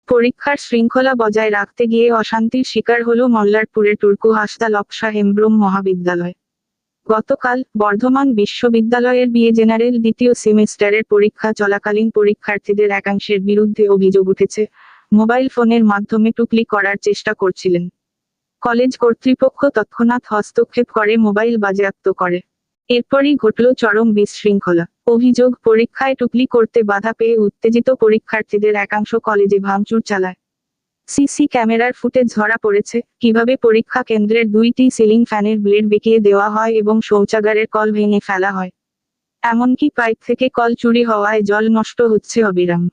পরীক্ষার শৃঙ্খলা বজায় রাখতে গিয়ে অশান্তির শিকার হল মল্লারপুরের টুরকু হাসদা লকসা হেমব্রম মহাবিদ্যালয়। গতকাল বর্ধমান বিশ্ববিদ্যালয়ের বিএ জেনারেল দ্বিতীয় সেমিস্টারের পরীক্ষা চলাকালীন পরীক্ষার্থীদের একাংশের বিরুদ্ধে অভিযোগ উঠেছে, মোবাইল ফোনের মাধ্যমে টুকলি করার চেষ্টা করছিলেন। কলেজ কর্তৃপক্ষ তৎক্ষণাৎ হস্তক্ষেপ করে মোবাইল বাজেয়াপ্ত করে। এরপরই ঘটল চরম বিশৃঙ্খলা। অভিযোগ, পরীক্ষায় টুকলি করতে বাধা পেয়ে উত্তেজিত পরীক্ষার্থীদের একাংশ কলেজে ভাঙচুর চালায়। সিসি ক্যামেরার ফুটেজ ধরা পড়েছে কিভাবে পরীক্ষা কেন্দ্রের 2টি সিলিং ফ্যানের ব্লেড বেঁকিয়ে দেওয়া হয় এবং শৌচাগারের কল ভেঙে ফেলা হয়। এমনকি পাইপ থেকে কল চুরি হওয়ায় জল নষ্ট হচ্ছে অবিরাম।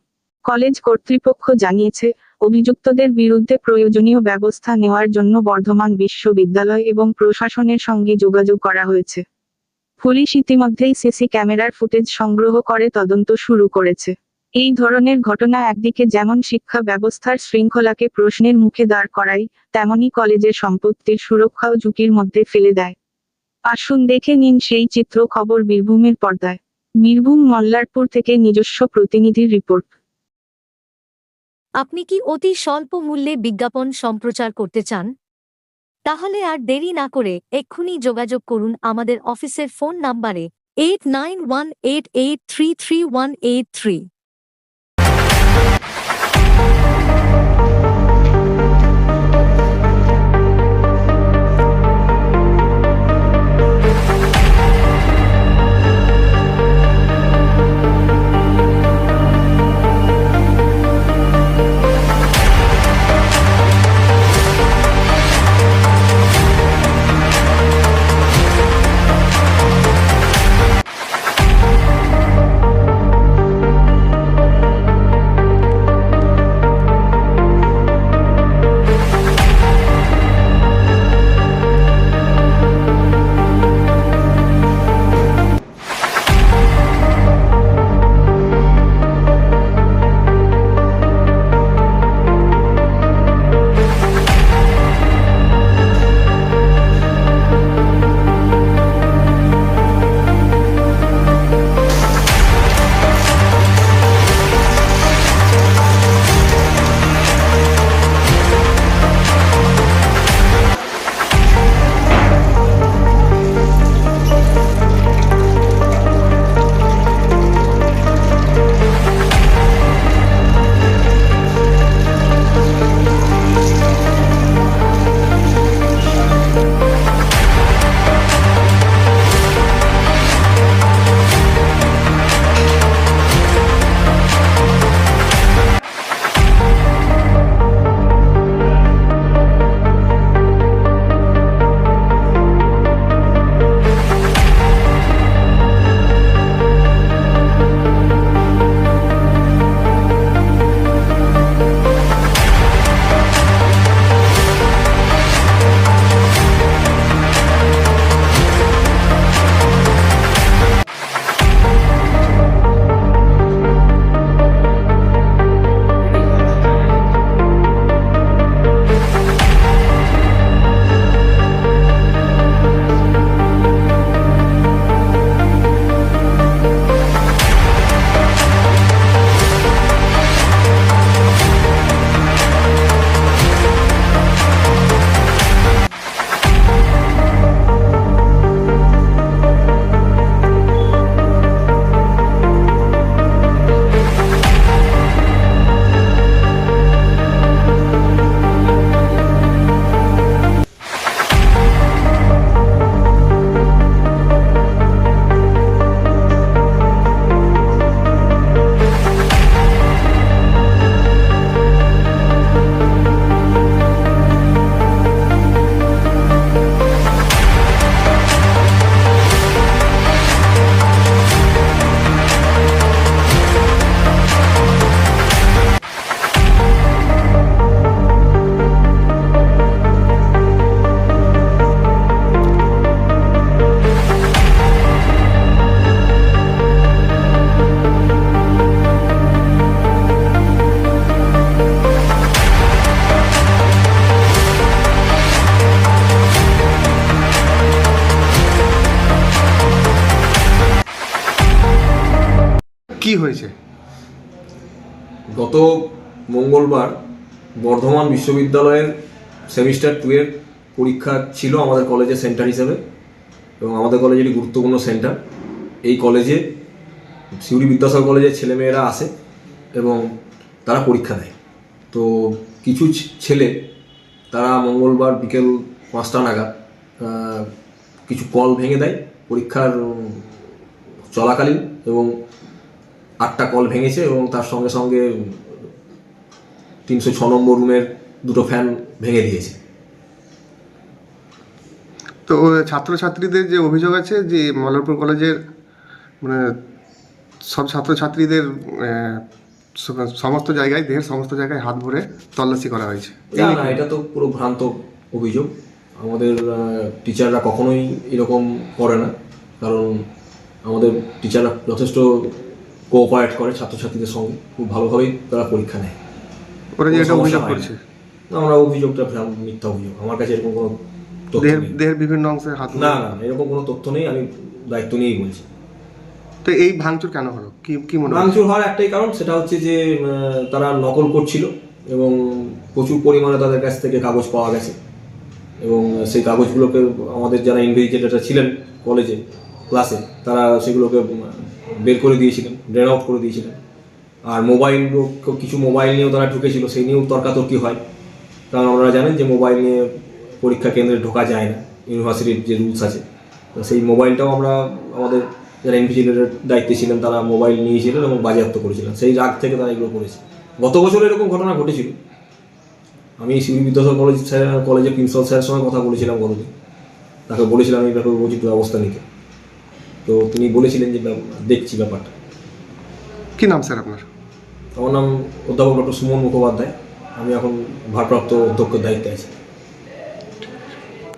কলেজ কর্তৃপক্ষ জানিয়েছে, অভিযুক্তদের বিরুদ্ধে প্রয়োজনীয় ব্যবস্থা নেওয়ার জন্য বর্ধমান বিশ্ববিদ্যালয় এবং প্রশাসনের সঙ্গে যোগাযোগ করা হয়েছে। পুলিশ ইতিমধ্যেই সিসি ক্যামেরার ফুটেজ সংগ্রহ করে তদন্ত শুরু করেছে। এই ধরনের ঘটনা একদিকে যেমন শিক্ষা ব্যবস্থার শৃঙ্খলাকে প্রশ্নের মুখে দাঁড় করায়, তেমনি কলেজের সম্পত্তির সুরক্ষাও ঝুঁকির মধ্যে ফেলে দেয়। আসুন দেখে নিন সেই চিত্র। খবর বীরভূমের পর্দায়। বীরভূম মল্লারপুর থেকে নিজস্ব প্রতিনিধির রিপোর্ট। আপনি কি অতি স্বল্প মূল্যে বিজ্ঞাপন সম্প্রচার করতে চান? তাহলে আর দেরি না করে এক্ষুনি যোগাযোগ করুন আমাদের অফিসের ফোন নাম্বারে 8918833183। কি হয়েছে? গত মঙ্গলবার বর্ধমান বিশ্ববিদ্যালয়ের সেমিস্টার 2 এর পরীক্ষা ছিল আমাদের কলেজের সেন্টার হিসেবে, এবং আমাদের কলেজেরই গুরুত্বপূর্ণ সেন্টার। এই কলেজে সিউড়ি বিদ্যাসাগর কলেজের ছেলেমেয়েরা আসে এবং তারা পরীক্ষা দেয়। তো কিছু ছেলে তারা মঙ্গলবার বিকেল 5টা নাগাদ কিছু কল ভেঙে দেয় পরীক্ষার চলাকালীন, এবং 8টা কল ভেঙেছে, এবং তার সঙ্গে সঙ্গে 306 নম্বর রুমের 2টো ফ্যান ভেঙে দিয়েছে। তো ছাত্রছাত্রীদের যে অভিযোগ আছে যে মল্লারপুর কলেজের মানে সব ছাত্রছাত্রীদের সমস্ত জায়গায়, দেহের সমস্ত জায়গায় হাত ভরে তল্লাশি করা হয়েছে। না, এটা তো পুরো ভ্রান্ত অভিযোগ। আমাদের টিচাররা কখনোই এরকম করে না, কারণ আমাদের টিচাররা যথেষ্ট কোঅপারেট করে ছাত্রছাত্রীদের সঙ্গে, খুব ভালোভাবেই তারা পরীক্ষা নেয়। ওরা যে কোনো এটা সমস্যা অভিযোগ হয় না। করছে আমরা অভিযোগটা মিথ্যা অভিযোগ, আমার কাছে এরকম কোনো তথ্য নেই। দেহের বিভিন্ন অংশে হাত না, এরকম কোনো তথ্য নেই, আমি দায়িত্ব নিয়েই বলছি। তো এই ভাঙচুর কেন হলো, কি মনে হয়? ভাঙচুর হওয়ার একটাই কারণ, সেটা হচ্ছে যে তারা নকল করছিল এবং প্রচুর পরিমাণে তাদের কাছ থেকে কাগজ পাওয়া গেছে, এবং সেই কাগজগুলোকে আমাদের যারা ইনভেস্টিগেটররা ছিলেন কলেজে ক্লাসে, তারা সেগুলোকে বের করে দিয়েছিলেন, ড্রেন আউট করে দিয়েছিলেন। আর কিছু মোবাইল নিয়েও তারা ঢুকেছিল, সেই নিয়েও তর্কাতর্কি হয়, কারণ আপনারা জানেন যে মোবাইল নিয়ে পরীক্ষা কেন্দ্রে ঢোকা যায় না, ইউনিভার্সিটির যে রুলস আছে। তো সেই মোবাইলটাও আমাদের যারা ইনভিজিলেটের দায়িত্বে ছিলেন তারা মোবাইল নিয়েছিলেন এবং বাজেয়াপ্ত করেছিলেন। সেই রাগ থেকে তারা এগুলো করেছে। গত বছর এরকম ঘটনা ঘটেছিল। আমি সিউড়ি বিদ্যাসাগর কলেজের প্রিন্সিপাল স্যারের সঙ্গে কথা বলেছিলাম গতদিন, তাকে বলেছিলাম এই ব্যাপারে উচিত ব্যবস্থা নিতে। তো তিনি বলেছিলেন যে দেখছি ব্যাপারটা। কি নাম স্যার আপনার? আমার নাম অধ্যাপক ডক্টর সুমন মুখোপাধ্যায়। আমি এখন ভারপ্রাপ্ত অধ্যক্ষের দায়িত্বে আছি।